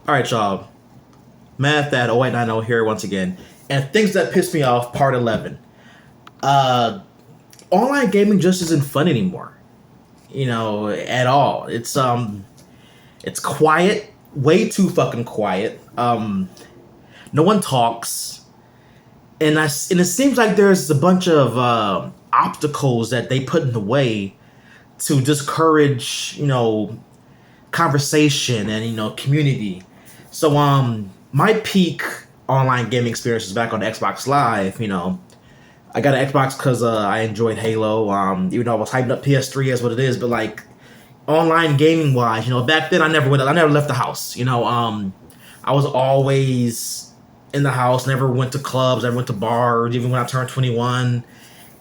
All right, y'all. Math that 0890 here once again. And things that piss me off, part 11. Uh, Online gaming just isn't fun anymore. At all. It's quiet, way too fucking quiet. No one talks, and it seems like there's a bunch of obstacles that they put in the way to discourage, conversation and community. So my peak online gaming experience was back on Xbox Live. I got an Xbox because I enjoyed Halo. Even though I was hyping up PS3 as what it is, but like online gaming wise, back then I never left the house. I was always in the house. Never went to clubs. Never went to bars. Even when I turned 21,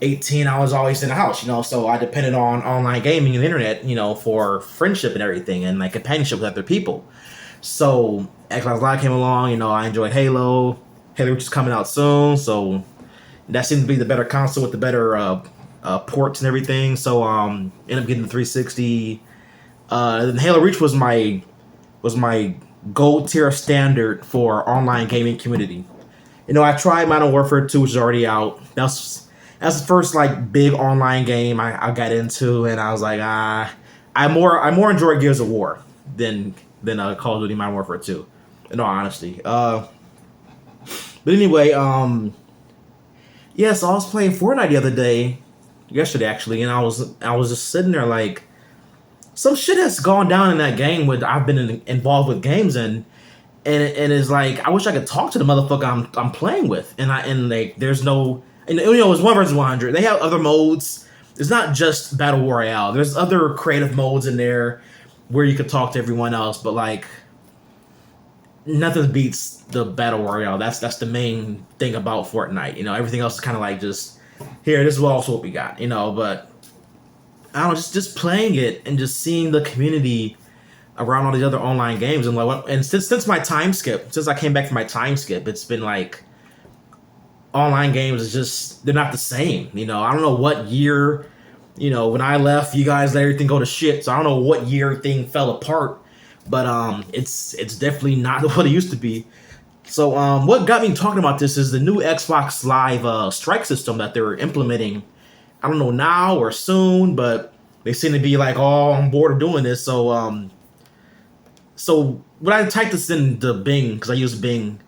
18, I was always in the house. So I depended on online gaming and the internet. For friendship and everything, and like companionship with other people. So Xbox Live came along. I enjoyed Halo. Halo Reach is coming out soon, so that seemed to be the better console with the better ports and everything. So ended up getting the 360. And Halo Reach was my gold tier standard for online gaming community. I tried Modern Warfare 2, which is already out. That's the first like big online game I got into, and I was like, I more enjoy Gears of War than Call of Duty Modern Warfare 2. In all honesty. But anyway, yeah, so I was playing Fortnite the other day, yesterday actually, and I was just sitting there like, some shit has gone down in that game with I've been involved with games and it's like I wish I could talk to the motherfucker I'm playing with, and like there's no, and it's 1 versus 100. They have other modes. It's not just battle royale. There's other creative modes in there where you could talk to everyone else, but like nothing beats the battle royale. That's the main thing about Fortnite. Everything else is kind of like just here. This is also what we got. But I don't know, just playing it and just seeing the community around all these other online games and like, and since my time skip, since I came back from my time skip, it's been like online games is just they're not the same. I don't know what year. When I left, you guys let everything go to shit. So I don't know what year thing fell apart. But it's definitely not what it used to be. So what got me talking about this is the new Xbox Live strike system that they're implementing. I don't know now or soon, but they seem to be like all on board of doing this. So when I typed this into Bing, because I use Bing,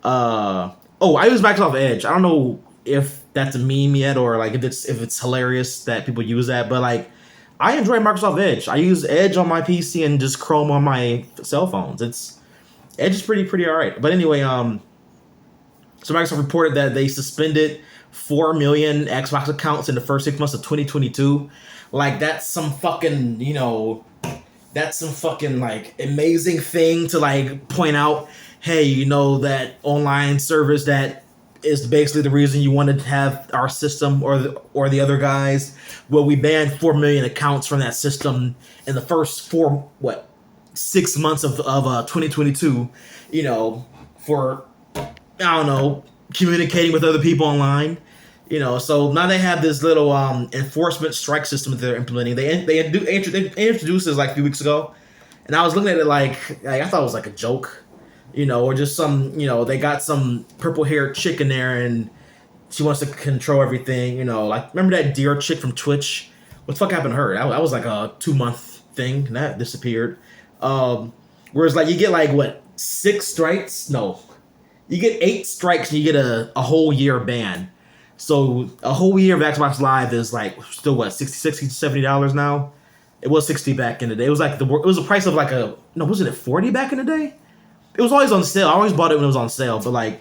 I use Microsoft Edge. I don't know if that's a meme yet or like if it's hilarious that people use that, but like I enjoy Microsoft Edge. I use Edge on my PC and just Chrome on my cell phones. Edge is pretty all right. But anyway, so Microsoft reported that they suspended 4 million Xbox accounts in the first 6 months of 2022. Like that's some fucking, that's some fucking like amazing thing to like point out. Hey, that online service that is basically the reason you wanted to have our system or the other guys. Well, we banned 4 million accounts from that system in the first 6 months of 2022. For I don't know, communicating with other people online. So now they have this little enforcement strike system that they're implementing. They introduced this like a few weeks ago, and I was looking at it like I thought it was like a joke. Or just some, they got some purple-haired chick in there and she wants to control everything, like, remember that deer chick from Twitch? What the fuck happened to her? That was like a 2-month thing, and that disappeared. Whereas, like, you get, like, 6 strikes? No. You get 8 strikes and you get a whole year ban. So, a whole year of Xbox Live is, like, still, $60 $70 now? It was 60 back in the day. It was, like, it was the price of, like, wasn't it 40 back in the day? It was always on sale. I always bought it when it was on sale, but like,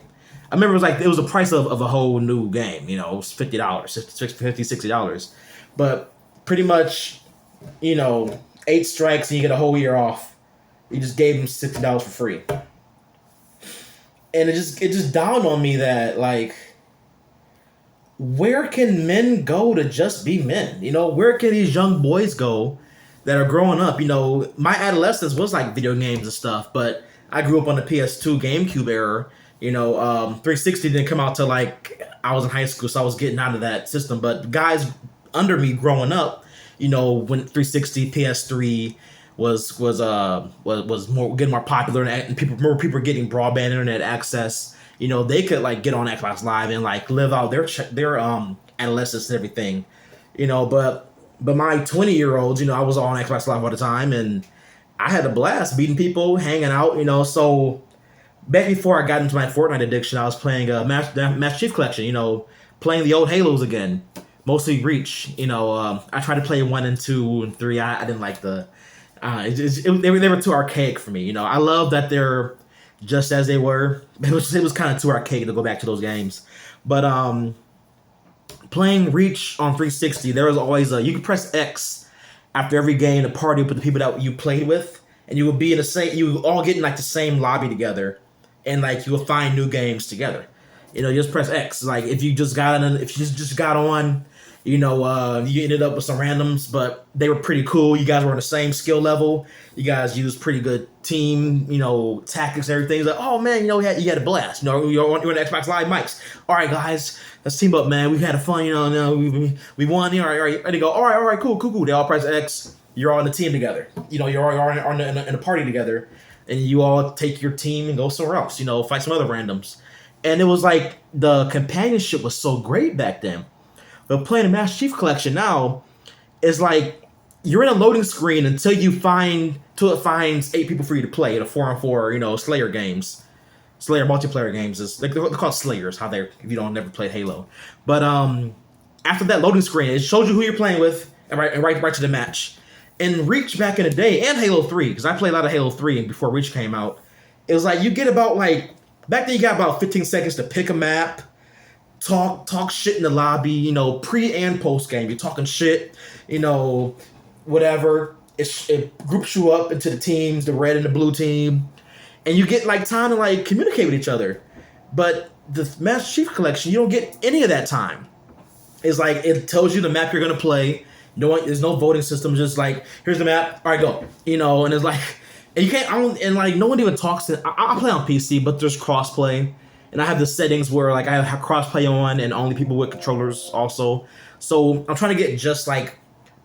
I remember it was the price of a whole new game. It was $50, $60. But pretty much, 8 strikes and you get a whole year off. You just gave them $60 for free, and it just dawned on me that like, where can men go to just be men? Where can these young boys go that are growing up? My adolescence was like video games and stuff, but I grew up on the PS2 GameCube era. 360 didn't come out till like I was in high school, so I was getting out of that system. But guys under me growing up, when 360, PS3, was more getting more popular, and people were getting broadband internet access. They could like get on Xbox Live and like live out their adolescence and everything. But my 20-year-olds, I was on Xbox Live all the time, and I had a blast beating people, hanging out. So back before I got into my Fortnite addiction, I was playing Master Chief Collection. Playing the old Halos again, mostly Reach. I tried to play 1 and 2 and 3. I didn't like the. They were too archaic for me. I love that they're just as they were. It was kind of too archaic to go back to those games. But playing Reach on 360, there was always you could press X after every game to party with the people that you played with, and you would be in the same. You would all get in like the same lobby together, and like you would find new games together. You just press X. Like if you just got on, you ended up with some randoms, but they were pretty cool. You guys were on the same skill level. You guys used pretty good team, tactics and everything. It's like, oh man, you had a blast. You're on Xbox Live mics. All right, guys, let's team up, man. We had a fun. We won. All right. And they go, all right, cool. They all press X. You're all in the team together. You're all in a party together, and you all take your team and go somewhere else. Fight some other randoms. And it was like the companionship was so great back then. But playing the Master Chief Collection now is like you're in a loading screen until it finds 8 people for you to play in a 4-on-4, Slayer games. Slayer multiplayer games is they're called Slayers, if you don't never play Halo. But after that loading screen, it shows you who you're playing with and right to the match. And Reach back in the day, and Halo 3, because I played a lot of Halo 3 before Reach came out, it was like you get about back then you got about 15 seconds to pick a map, talk shit in the lobby, pre and post game. You're talking shit, whatever. It groups you up into the teams, the red and the blue team, and you get like time to like communicate with each other. But the Master Chief Collection, you don't get any of that time. It's like it tells you the map you're gonna play. There's no voting system. Just like here's the map. All right, go. And it's like. And you can't, no one even talks to, I play on PC, but there's crossplay. And I have the settings where, like, I have crossplay on and only people with controllers also. So I'm trying to get just, like,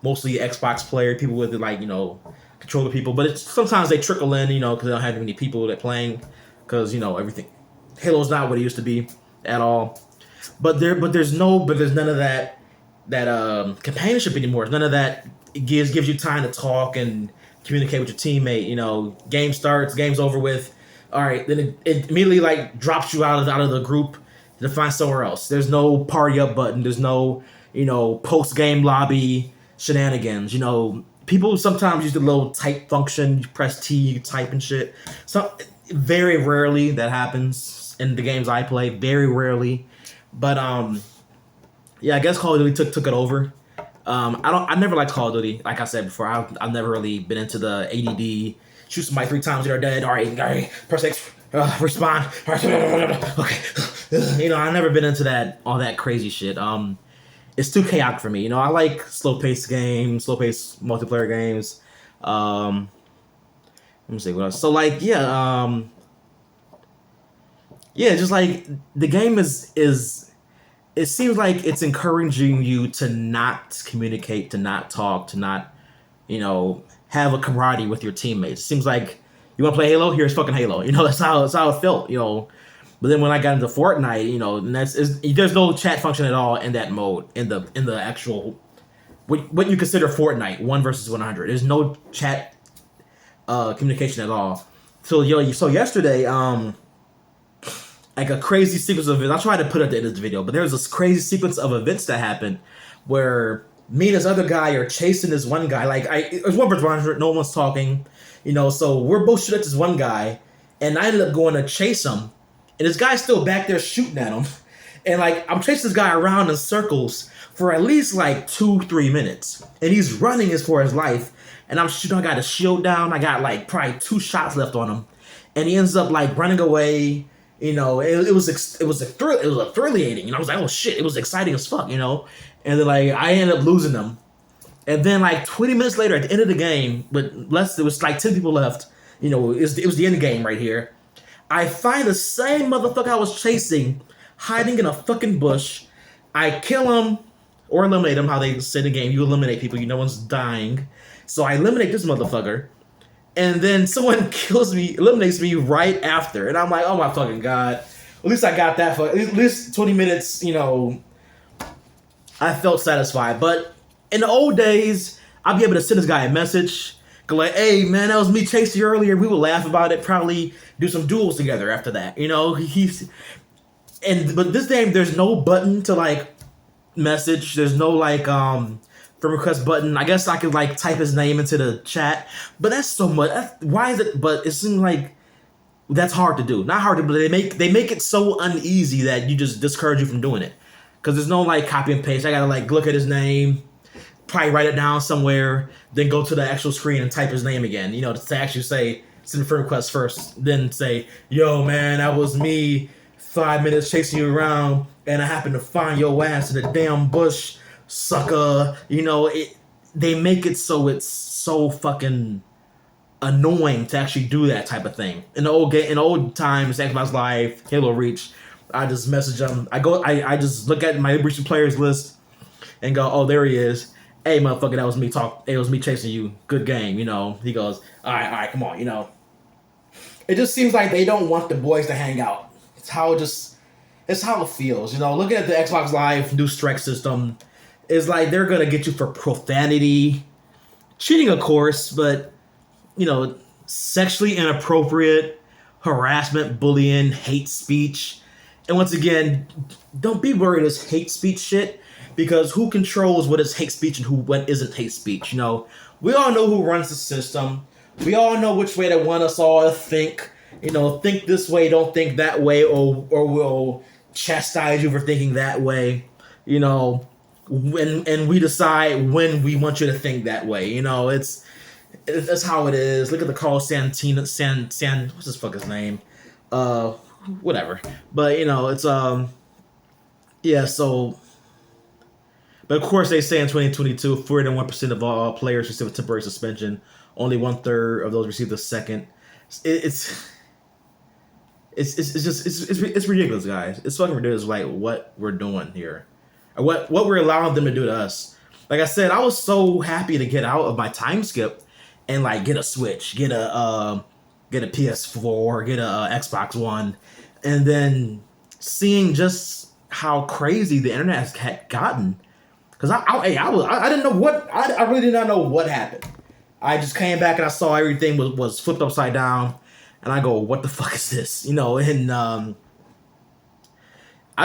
mostly Xbox player, people with, like, controller people. But sometimes they trickle in, because they don't have many people that playing. Because, everything. Halo's not what it used to be at all. But there's none of that companionship anymore. None of that gives you time to talk and communicate with your teammate. Game starts, game's over with. All right, then it immediately like drops you out of the group to find somewhere else. There's no party up button. There's no post game lobby shenanigans. People sometimes use the little type function. You press T, you type and shit. So very rarely that happens in the games I play. Very rarely, but yeah, I guess Call of Duty took it over. I never liked Call of Duty. Like I said before, I've never really been into the ADD. Shoot somebody 3 times, they're dead. All right, press X, respawn. Okay, I've never been into all that crazy shit. It's too chaotic for me. I like slow-paced games, slow-paced multiplayer games. Let me see what else. So like, yeah, just like the game is. It seems like it's encouraging you to not communicate, to not talk, to not, have a camaraderie with your teammates. It seems like you want to play Halo, here's fucking Halo. That's how it felt. But then when I got into Fortnite, and there's no chat function at all in that mode, in the actual what you consider Fortnite 1 versus 100. There's no chat communication at all. So yesterday, like a crazy sequence of events. I'll try to put it at the end of the video, but there was this crazy sequence of events that happened where me and this other guy are chasing this one guy. Like it was 1 versus 100, no one's talking, so we're both shooting at this one guy, and I ended up going to chase him, and this guy's still back there shooting at him, and like I'm chasing this guy around in circles for at least like 2-3 minutes, and he's running as for his life, and I'm shooting. I got a shield down. I got like probably 2 shots left on him, and he ends up like running away. It was thrilling. I was like, oh shit, it was exciting as fuck, and then like I ended up losing them, and then like 20 minutes later at the end of the game, there was like 10 people left. It was the end game right here. I find the same motherfucker I was chasing hiding in a fucking bush. I kill him or eliminate him. How they say in the game, you eliminate people, no one's dying. So I eliminate this motherfucker. and then someone kills me, eliminates me right after, and I'm like, oh my fucking god. At least I got that for at least 20 minutes. I felt satisfied. But in the old days, I'd be able to send this guy a message, go like, hey man, that was me chasing you earlier. We would laugh about it, probably do some duels together after that. But this game, there's no button to like message. There's no like friend request button. I guess I could like type his name into the chat, but that's so much. Why is it? But it seems like that's hard to do. Not hard to, but they make it so uneasy that you just discourage you from doing it. Because there's no like copy and paste. I gotta like look at his name, probably write it down somewhere, then go to the actual screen and type his name again. To actually say send a friend request first, then say, yo man, that was me 5 minutes chasing you around, and I happened to find your ass in the damn bush, sucker. They make it so it's so fucking annoying to actually do that type of thing. In old times, Xbox Live, Halo Reach, I just message him. I just look at my recent players list and go, oh, there he is. Hey, motherfucker, that was me It was me chasing you. Good game, He goes, all right, come on, It just seems like they don't want the boys to hang out. It's how it feels, Looking at the Xbox Live new strike system, is like they're gonna get you for profanity, cheating, of course, but sexually inappropriate, harassment, bullying, hate speech. And once again, don't be worried it's hate speech shit, because who controls what is hate speech and what isn't hate speech? We all know who runs the system. We all know which way they want us all to think. Think this way, don't think that way, or we'll chastise you for thinking that way. And we decide when we want you to think that way. That's how it is. Look at the Carl Santina, what's his fucking name? Whatever. But it's yeah. So, but of course they say in 2022, 41% of all players receive a temporary suspension. Only 1/3 of those receive the second. It's ridiculous, guys. It's fucking ridiculous. Like what we're doing here, or what we're allowing them to do to us. Like I said, I was so happy to get out of my time skip and like get a Switch, get a PS4, get a Xbox One, and then seeing just how crazy the internet has gotten. Because I didn't know I really did not know what happened. I just came back and I saw everything was flipped upside down, and I go, what the fuck is this? And I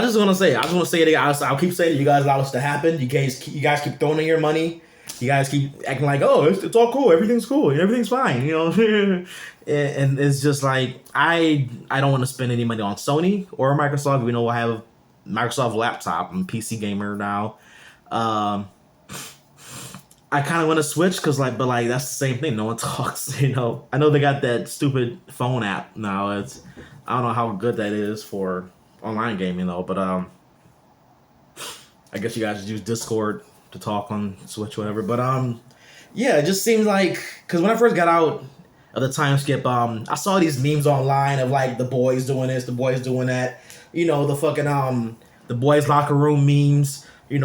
just want to say it. I'll keep saying it. You guys allow this to happen. You guys keep throwing in your money. You guys keep acting like, oh, it's all cool. Everything's cool. Everything's fine. And it's just like, I don't want to spend any money on Sony or Microsoft. We know I have a Microsoft laptop. I'm a PC gamer now. I kind of want to switch but that's the same thing. No one talks, I know they got that stupid phone app now. I don't know how good that is for online gaming though, but I guess you guys use Discord to talk on Switch, whatever. But yeah, it just seems like, because when I first got out of the time skip, I saw these memes online of like the boys doing this, the boys doing that, the fucking the boys locker room memes. I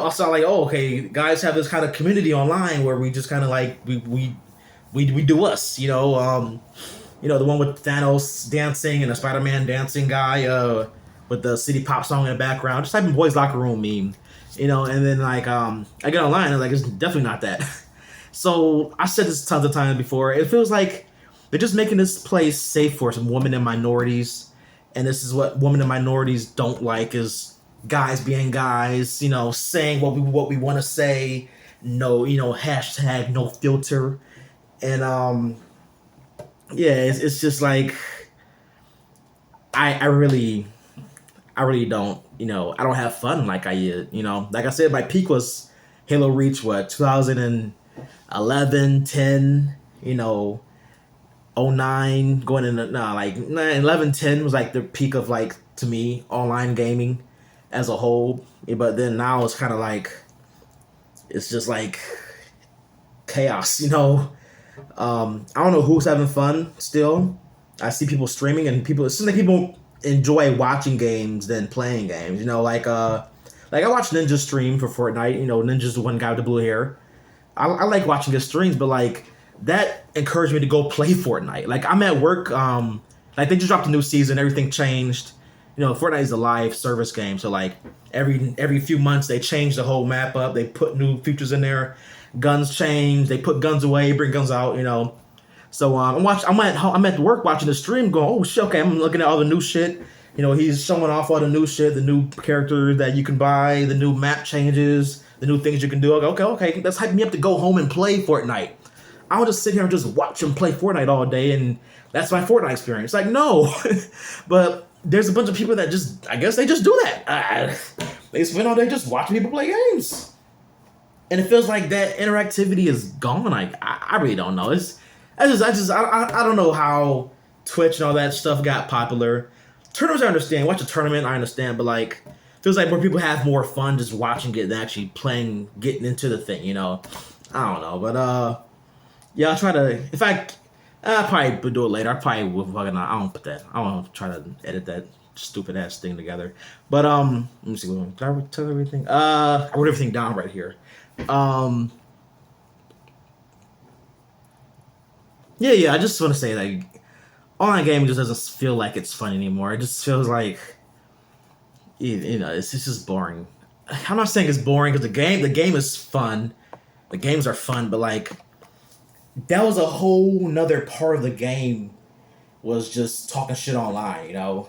saw like, oh, okay, guys have this kind of community online where we just kind of like we do us, the one with Thanos dancing and a Spider-Man dancing guy with the City Pop song in the background. Just type in boys locker room meme, and then like I get online and like it's definitely not that. So I said this tons of times before. It feels like they're just making this place safe for some women and minorities, and this is what women and minorities don't like, is guys being guys, saying what we want to say, no, hashtag no filter, and yeah, it's just like I really don't, I don't have fun like I did, like I said, my peak was Halo Reach, 2011, 10, 09, going into, 11, 10 was like the peak of like, to me, online gaming as a whole. But then now it's kind of like, it's just like chaos, I don't know who's having fun still. I see people streaming, and it seems like people enjoy watching games than playing games, like I watched Ninja stream for Fortnite. Ninja's the one guy with the blue hair. I like watching his streams, but like that encouraged me to go play Fortnite. Like I'm at work, like they just dropped a new season, everything changed. You know, Fortnite is a live service game, so like every few months they change the whole map up. They put new features in there. Guns change. They put guns away, bring guns out. You know, so I'm at work watching the stream, going, oh shit, okay. I'm looking at all the new shit. You know, he's showing off all the new shit, the new character that you can buy, the new map changes, the new things you can do. Okay. That's hyping me up to go home and play Fortnite. I would just sit here and just watch him play Fortnite all day, and that's my Fortnite experience. Like, no, but there's a bunch of people that just, I guess they just do that. They spend all day just watching people play games, and it feels like that interactivity is gone. Like, I really don't know. I don't know how Twitch and all that stuff got popular. Tournaments I understand. Watch a tournament I understand, but like, feels like more people have more fun just watching it than actually playing, getting into the thing. You know, I don't know, but yeah, I'll try to. If I'll probably do it later. I probably will fucking. I don't put that. I don't try to edit that stupid ass thing together. But let me see. Did I tell everything? I wrote everything down right here. Yeah. I just want to say like online gaming just doesn't feel like it's fun anymore. It just feels like you know it's just boring. I'm not saying it's boring because the game is fun. The games are fun, but like that was a whole nother part of the game was just talking shit online, you know.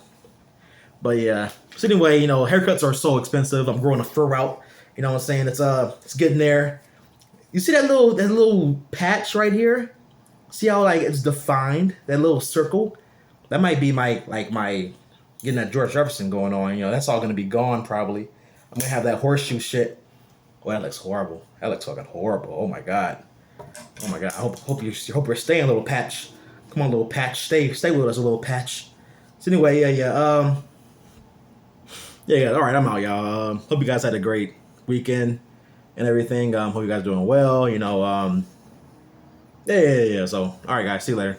But yeah. So anyway, you know, haircuts are so expensive. I'm growing a fur out. You know what I'm saying? It's getting there. You see that little patch right here? See how like it's defined? That little circle? That might be my getting that George Jefferson going on, you know, that's all gonna be gone probably. I'm gonna have that horseshoe shit. Oh, that looks horrible. That looks fucking horrible. Oh my god. Oh my god. I hope you're staying, little patch. Come on, little patch. Stay with us, a little patch. So anyway, yeah. All right, I'm out, y'all. Hope you guys had a great weekend and everything. Hope you guys doing well. You know, yeah. So, all right, guys. See you later.